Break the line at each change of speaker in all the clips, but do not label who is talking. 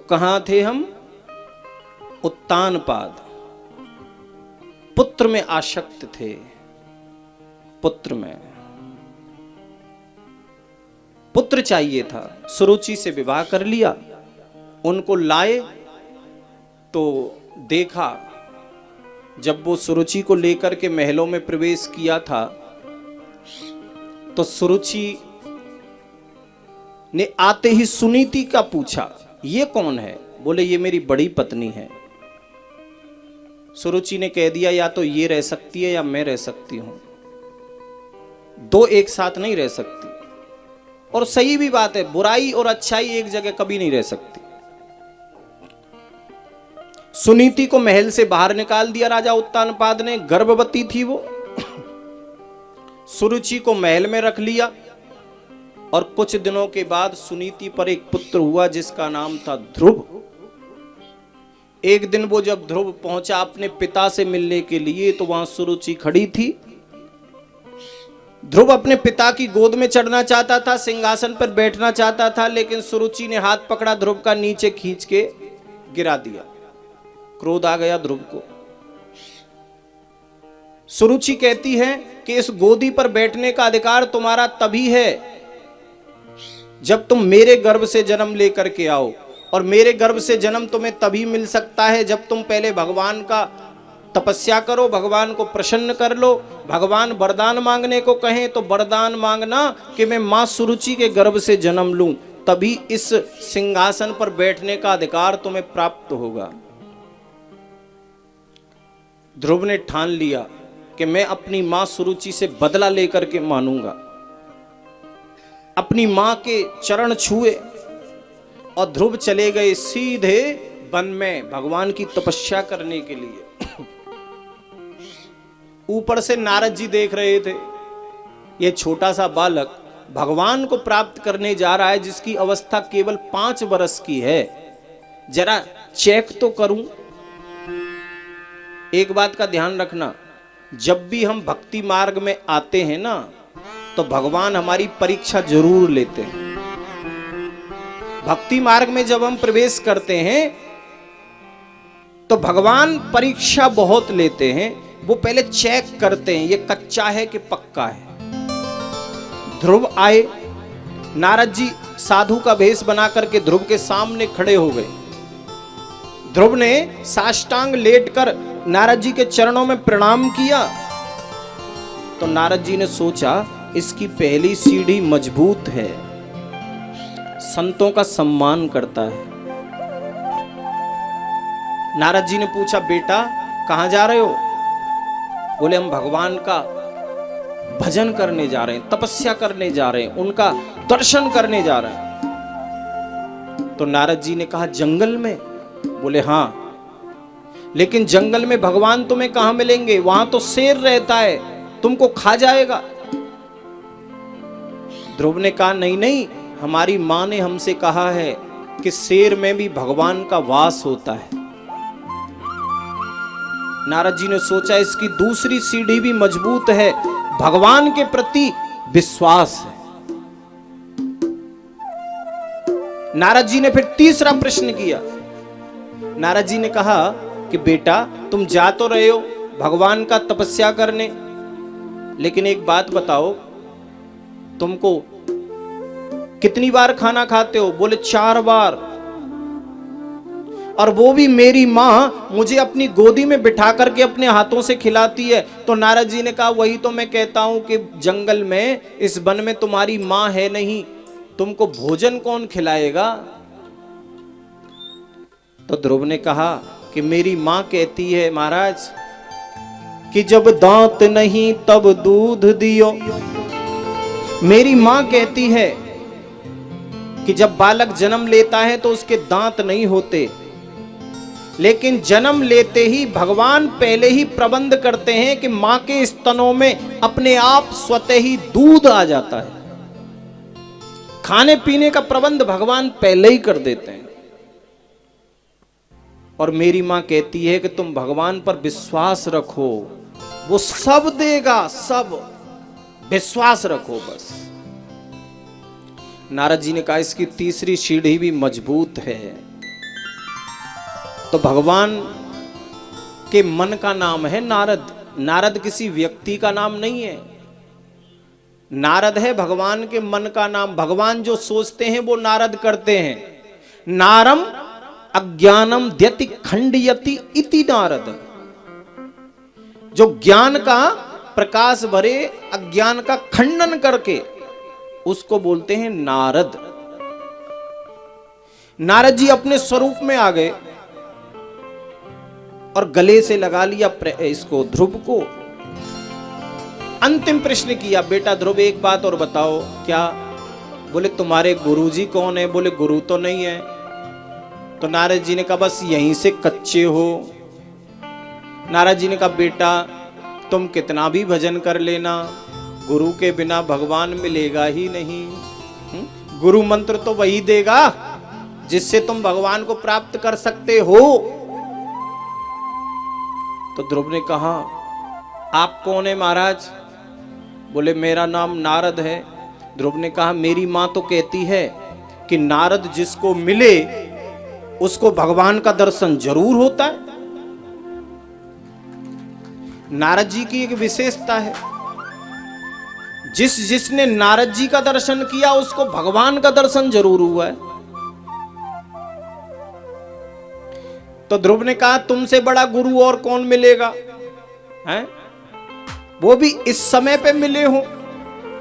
कहां थे हम? उत्तानपाद। पुत्र में आसक्त थे, पुत्र में पुत्र चाहिए था। सुरुचि से विवाह कर लिया। उनको लाए तो देखा, जब वो सुरुचि को लेकर के महलों में प्रवेश किया था तो सुरुचि ने आते ही सुनीति का पूछा, ये कौन है? बोले ये मेरी बड़ी पत्नी है। सुरुचि ने कह दिया या तो ये रह सकती है या मैं रह सकती हूं, दो एक साथ नहीं रह सकती। और सही भी बात है, बुराई और अच्छाई एक जगह कभी नहीं रह सकती। सुनीति को महल से बाहर निकाल दिया राजा उत्तानपाद ने, गर्भवती थी वो। सुरुचि को महल में रख लिया और कुछ दिनों के बाद सुनीति पर एक पुत्र हुआ जिसका नाम था ध्रुव। एक दिन वो जब ध्रुव पहुंचा अपने पिता से मिलने के लिए तो वहां सुरुचि खड़ी थी। ध्रुव अपने पिता की गोद में चढ़ना चाहता था, सिंहासन पर बैठना चाहता था, लेकिन सुरुचि ने हाथ पकड़ा ध्रुव का, नीचे खींच के गिरा दिया। क्रोध आ गया ध्रुव को। सुरुचि कहती है कि इस गोदी पर बैठने का अधिकार तुम्हारा तभी है जब तुम मेरे गर्भ से जन्म लेकर के आओ, और मेरे गर्भ से जन्म तुम्हें तभी मिल सकता है जब तुम पहले भगवान का तपस्या करो, भगवान को प्रसन्न कर लो। भगवान वरदान मांगने को कहें तो वरदान मांगना कि मैं मां सुरुचि के गर्भ से जन्म लूं, तभी इस सिंहासन पर बैठने का अधिकार तुम्हें प्राप्त होगा। ध्रुव ने ठान लिया कि मैं अपनी मां सुरुचि से बदला लेकर के मानूंगा। अपनी मां के चरण छुए और ध्रुव चले गए सीधे वन में भगवान की तपस्या करने के लिए। ऊपर से नारद जी देख रहे थे, ये छोटा सा बालक भगवान को प्राप्त करने जा रहा है जिसकी अवस्था केवल 5 वर्ष की है, जरा चेक तो करूं। एक बात का ध्यान रखना, जब भी हम भक्ति मार्ग में आते हैं ना तो भगवान हमारी परीक्षा जरूर लेते हैं। भक्ति मार्ग में जब हम प्रवेश करते हैं तो भगवान परीक्षा बहुत लेते हैं। वो पहले चेक करते हैं ये कच्चा है कि पक्का है। ध्रुव आए, नारद जी साधु का भेष बना करके ध्रुव के सामने खड़े हो गए। ध्रुव ने साष्टांग लेटकर नारद जी के चरणों में प्रणाम किया तो नारद जी ने सोचा इसकी पहली सीढ़ी मजबूत है, संतों का सम्मान करता है। नारद जी ने पूछा, बेटा कहां जा रहे हो? बोले हम भगवान का भजन करने जा रहे हैं, तपस्या करने जा रहे हैं, उनका दर्शन करने जा रहे हैं। तो नारद जी ने कहा जंगल में? बोले हां, लेकिन जंगल में भगवान तुम्हें कहां मिलेंगे? वहां तो शेर रहता है, तुमको खा जाएगा। ध्रुव ने कहा नहीं नहीं, हमारी मां ने हमसे कहा है कि शेर में भी भगवान का वास होता है। नारद जी ने सोचा इसकी दूसरी सीढ़ी भी मजबूत है, भगवान के प्रति विश्वास है। नारद जी ने फिर तीसरा प्रश्न किया। नारद जी ने कहा कि बेटा तुम जा तो रहे हो भगवान का तपस्या करने, लेकिन एक बात बताओ, तुमको कितनी बार खाना खाते हो? बोले 4 बार, और वो भी मेरी मां मुझे अपनी गोदी में बिठा करके अपने हाथों से खिलाती है। तो नारद जी ने कहा वही तो मैं कहता हूं कि जंगल में, इस वन में तुम्हारी मां है नहीं, तुमको भोजन कौन खिलाएगा? तो ध्रुव ने कहा कि मेरी मां कहती है महाराज कि जब दांत नहीं तब दूध दियो। मेरी मां कहती है कि जब बालक जन्म लेता है तो उसके दांत नहीं होते, लेकिन जन्म लेते ही भगवान पहले ही प्रबंध करते हैं कि मां के स्तनों में अपने आप स्वतः ही दूध आ जाता है। खाने पीने का प्रबंध भगवान पहले ही कर देते हैं। और मेरी मां कहती है कि तुम भगवान पर विश्वास रखो, वो सब देगा, सब विश्वास रखो बस। नारद जी ने कहा इसकी तीसरी सीढ़ी भी मजबूत है, तो भगवान के मन का नाम है नारद। नारद किसी व्यक्ति का नाम नहीं है, नारद है भगवान के मन का नाम। भगवान जो सोचते हैं वो नारद करते हैं। नारम अज्ञानम द्यति खंडयति इति नारद। जो ज्ञान का प्रकाश भरे अज्ञान का खंडन करके उसको बोलते हैं नारद। नारद जी अपने स्वरूप में आ गए और गले से लगा लिया इसको ध्रुव को। अंतिम प्रश्न किया, बेटा ध्रुव एक बात और बताओ। क्या? बोले तुम्हारे गुरुजी कौन है? बोले गुरु तो नहीं है। तो नारद जी ने कहा बस यहीं से कच्चे हो। नारद जी ने कहा बेटा तुम कितना भी भजन कर लेना, गुरु के बिना भगवान मिलेगा ही नहीं। गुरु मंत्र तो वही देगा जिससे तुम भगवान को प्राप्त कर सकते हो। तो ध्रुव ने कहा आप कौन है महाराज? बोले मेरा नाम नारद है। ध्रुव ने कहा मेरी मां तो कहती है कि नारद जिसको मिले उसको भगवान का दर्शन जरूर होता है। नारद जी की एक विशेषता है, जिसने नारद जी का दर्शन किया उसको भगवान का दर्शन जरूर हुआ है। तो ध्रुव ने कहा तुमसे बड़ा गुरु और कौन मिलेगा है? वो भी इस समय पे मिले हो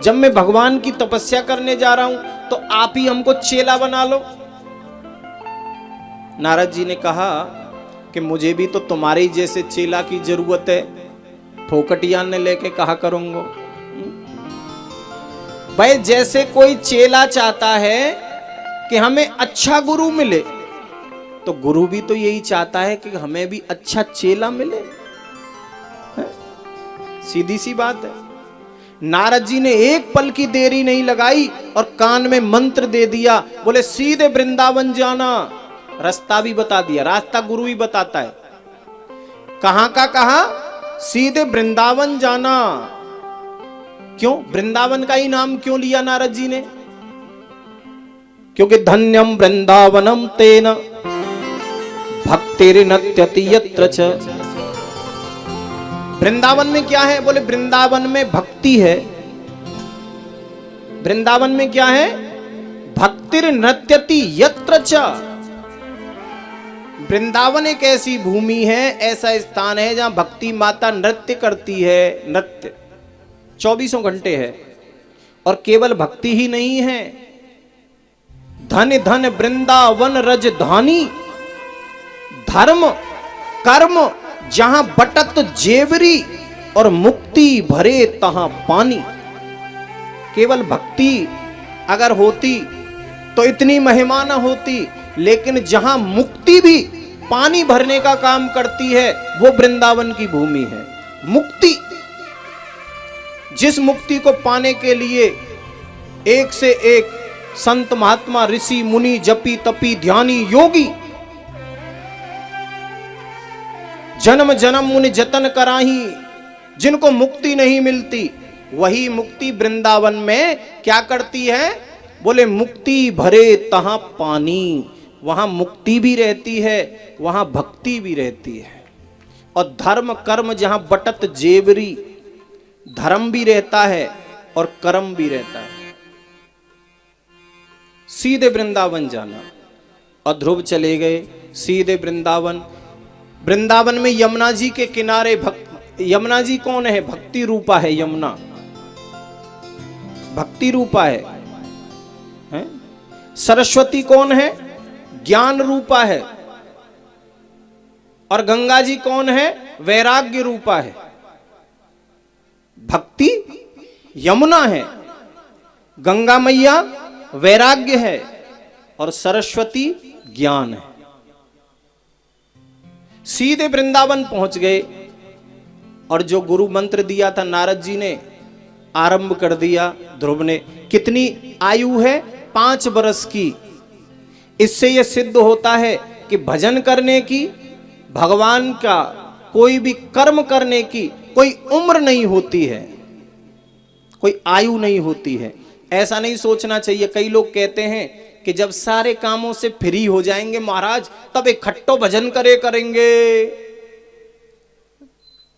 जब मैं भगवान की तपस्या करने जा रहा हूं, तो आप ही हमको चेला बना लो। नारद जी ने कहा कि मुझे भी तो तुम्हारे ही जैसे चेला की जरूरत है, फोकटिया ने लेके कहा करूंगा। भाई जैसे कोई चेला चाहता है कि हमें अच्छा गुरु मिले, तो गुरु भी तो यही चाहता है कि हमें भी अच्छा चेला मिले। सीधी सी बात है। नारद जी ने एक पल की देरी नहीं लगाई और कान में मंत्र दे दिया। बोले सीधे वृंदावन जाना। रास्ता भी बता दिया, रास्ता गुरु ही बताता है। कहां का कहा? सीधे वृंदावन जाना। क्यों वृंदावन का ही नाम क्यों लिया नारद जी ने? क्योंकि धन्यम वृंदावनम तेन भक्तिर्नत्यति यत्र च। वृंदावन में क्या है? बोले वृंदावन में भक्ति है। वृंदावन में क्या है? भक्तिर्नत्यति यत्र च। वृंदावन एक ऐसी भूमि है, ऐसा स्थान है जहां भक्ति माता नृत्य करती है। नृत्य 24 घंटे है। और केवल भक्ति ही नहीं है, धन धन वृंदावन रजधानी। धर्म कर्म जहां बटत जेवरी और मुक्ति भरे तहां पानी। केवल भक्ति अगर होती तो इतनी महिमा न होती, लेकिन जहां मुक्ति भी पानी भरने का काम करती है वो वृंदावन की भूमि है। मुक्ति, जिस मुक्ति को पाने के लिए एक से एक संत महात्मा ऋषि मुनि जपी तपी ध्यानी योगी जन्म जन्म मुनि जतन कराही, जिनको मुक्ति नहीं मिलती, वही मुक्ति वृंदावन में क्या करती है? बोले मुक्ति भरे तहां पानी। वहां मुक्ति भी रहती है, वहां भक्ति भी रहती है। और धर्म कर्म जहां बटत जेवरी, धर्म भी रहता है और कर्म भी रहता है। सीधे वृंदावन जाना। और ध्रुव चले गए सीधे वृंदावन। वृंदावन में यमुना जी के किनारे यमुना जी कौन है? भक्ति रूपा है यमुना, भक्ति रूपा है? सरस्वती कौन है? ज्ञान रूपा है। और गंगा जी कौन है? वैराग्य रूपा है। भक्ति यमुना है, गंगा मैया वैराग्य है और सरस्वती ज्ञान है। सीधे वृंदावन पहुंच गए और जो गुरु मंत्र दिया था नारद जी ने आरंभ कर दिया। ध्रुव ने, कितनी आयु है? 5 वर्ष की। इससे यह सिद्ध होता है कि भजन करने की, भगवान का कोई भी कर्म करने की कोई उम्र नहीं होती है, कोई आयु नहीं होती है। ऐसा नहीं सोचना चाहिए। कई लोग कहते हैं कि जब सारे कामों से फ्री हो जाएंगे महाराज तब एक खट्टो भजन करेंगे।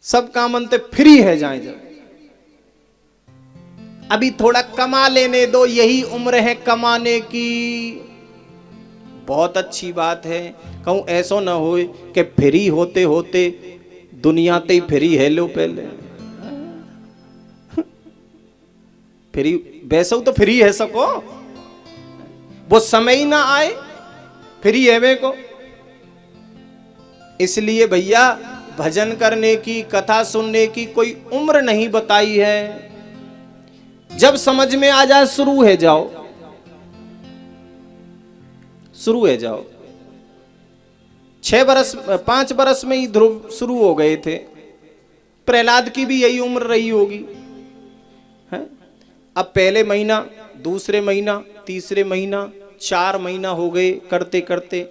सब काम अंत फ्री है जाए जब, अभी थोड़ा कमा लेने दो, यही उम्र है कमाने की। बहुत अच्छी बात है। कहूं ऐसा ना हो कि फ्री होते होते दुनिया ते ही फ्री है लो पहले। फ्री वैसे तो फ्री है सको, वो समय ही ना आए फ्री है वे को। इसलिए भैया भजन करने की, कथा सुनने की कोई उम्र नहीं बताई है। जब समझ में आ जाए शुरू है जाओ, शुरू है जाओ। 5 बरस में ही ध्रुव शुरू हो गए थे। प्रहलाद की भी यही उम्र रही होगी है? अब पहले महीना, दूसरे महीना, तीसरे महीना, 4 महीना हो गए करते करते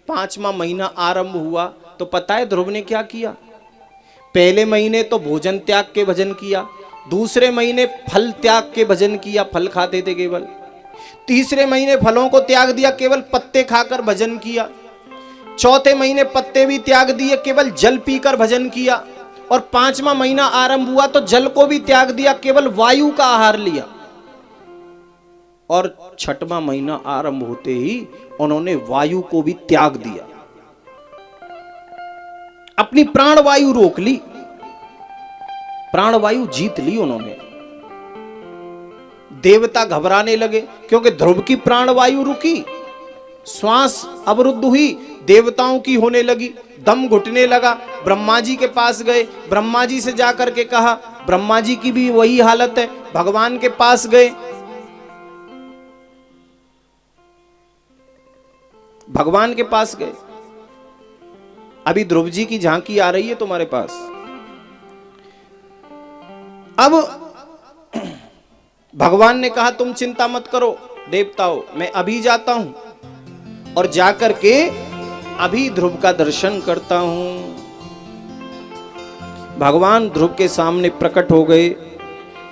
5वां महीना आरंभ हुआ तो पता है ध्रुव ने क्या किया? पहले महीने तो भोजन त्याग के भजन किया, दूसरे महीने फल त्याग के भजन किया, फल खाते थे केवल। तीसरे महीने फलों को त्याग दिया, केवल पत्ते खाकर भजन किया। चौथे महीने पत्ते भी त्याग दिए, केवल जल पीकर भजन किया। और 5वां महीना आरंभ हुआ तो जल को भी त्याग दिया, केवल वायु का आहार लिया। और 6वां महीना आरंभ होते ही उन्होंने वायु को भी त्याग दिया, अपनी प्राण वायु रोक ली, प्राण वायु जीत ली उन्होंने। देवता घबराने लगे क्योंकि ध्रुव की प्राण वायु रुकी, श्वास अवरुद्ध हुई, देवताओं की होने लगी, दम घुटने लगा। ब्रह्मा जी के पास गए, ब्रह्मा जी से जाकर के कहा, ब्रह्मा जी की भी वही हालत है। भगवान के पास गए, भगवान के पास गए। अभी ध्रुव जी की झांकी आ रही है तुम्हारे पास। अब भगवान ने कहा तुम चिंता मत करो देवताओं, मैं अभी जाता हूं और जाकर के अभी ध्रुव का दर्शन करता हूं। भगवान ध्रुव के सामने प्रकट हो गए।